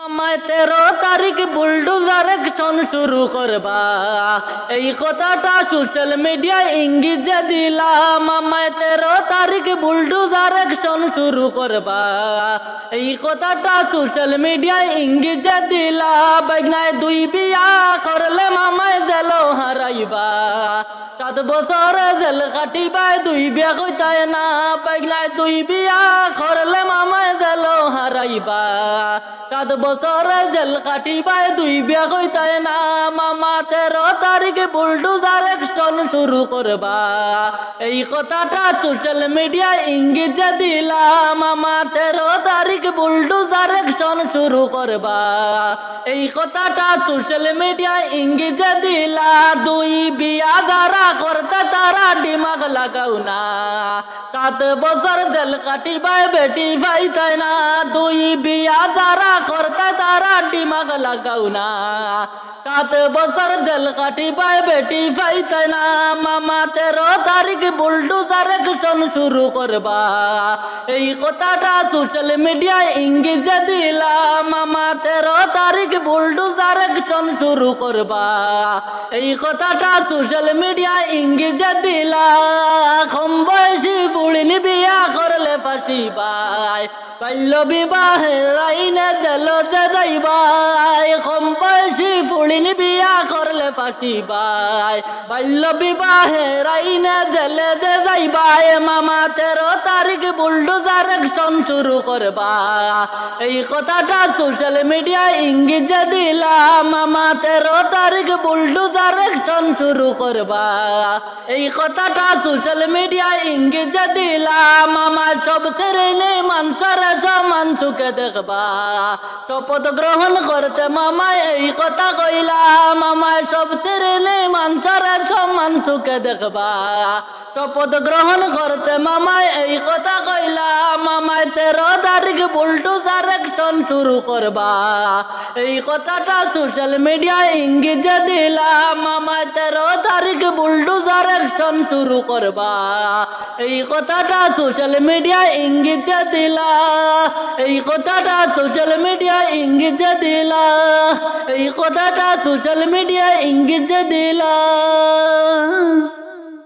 আমায় 13 তারিখ bulldozer action শুরু করবা, এই কথাটা সোশ্যাল মিডিয়ায় ইঙ্গিত দিলাম। আমায় 13 তারিখ বুলডোজার অ্যাকশন শুরু করবা, এই কথাটা সোশ্যাল মিডিয়ায় ইঙ্গিত দিলাম। বাইনায় 2 বিয়া করলে মামায় জেল হারাইবা, 7 বছর জেল কাটিবাই 2 বিয়া কইতায় না। বাইনায় 2 বিয়া করলে মামায় জেল হারাইবা, 7 বছর জেল কাটিবাই 2 বিয়া কইতায় না। মামা 13 তারিখ বুলডোজার অ্যাকশন শুরু করবা, এই কথাটা সোশ্যাল মিডিয়ায় ইঙ্গিত দিলাম। মামা 13 তারিখ বুলডোজার অ্যাকশন শুরু করবা, এই কথাটা সোশ্যাল মিডিয়ায় ইঙ্গিত দিলা। 2 বিয়া যারা করতে তারা দিমাগ লাগাও না, 7 বছর জেল কাটিবাই বেটি পাইতাই না। 2 বিয়া যারা করতে তারা দিমাগ লাগাও না, 7 বছর জেল কাটিবাই বেটি পাইতাই না। মামা 13 তারিখ বুলডোজার অ্যাকশন শুরু করবা, এই কথাটা সোশ্যাল মিডিয়ায় ইঙ্গিত দিলাম। মামা 13 তারিখ বুলডোজার অ্যাকশন শুরু করবা, এই কথাটা সোশ্যাল মিডিয়ায় ইঙ্গিত দিলা। কম বয়সী বুড়িনি বিয়া করলে ফাঁসি পায়, বাল্য বিবাহের আইনে জেলতে যাইবাই। কম বয়সী বুড়িনি বিয়া করলে ফাঁসি পায়, বাল্য বিবাহের আইনে জেলেতে যাইবাই। মামা 13 তারিখ বুলডোজার অ্যাকশন শুরু করবা, এই কথাটা সোশ্যাল মিডিয়ায় ইঙ্গিত দিলাম। মামা 13 তারিখ বুলডোজার অ্যাকশন শুরু করবা, এই কথাটা সোশ্যাল মিডিয়ায় ইঙ্গিত দিলাম। মামা সব শ্রেণী মানুষের সমান সুখে দেখবা, শপথ গ্রহণ করতে মামায় এই কথা কইলাম। মামায় সব শ্রেণী মানুষের সমান সুখে দেখবা, শপথ গ্রহণ করতে মামায় এই কথা কইলাম। মামায় 13 তারিখ বুলডোজার অ্যাকশন শুরু করবা, এই কথাটা সোশ্যাল মিডিয়ায় ইঙ্গিত দিলাম। মামায় 13 তারিখ বুলডোজার অ্যাকশন শুরু করবা, এই কথাটা সোশ্যাল মিডিয়ায় ইঙ্গিত দিলা। এই কথাটা সোশ্যাল মিডিয়ায় ইঙ্গিত দিলা, এই কথাটা সোশ্যাল মিডিয়ায় ইঙ্গিত দিলা।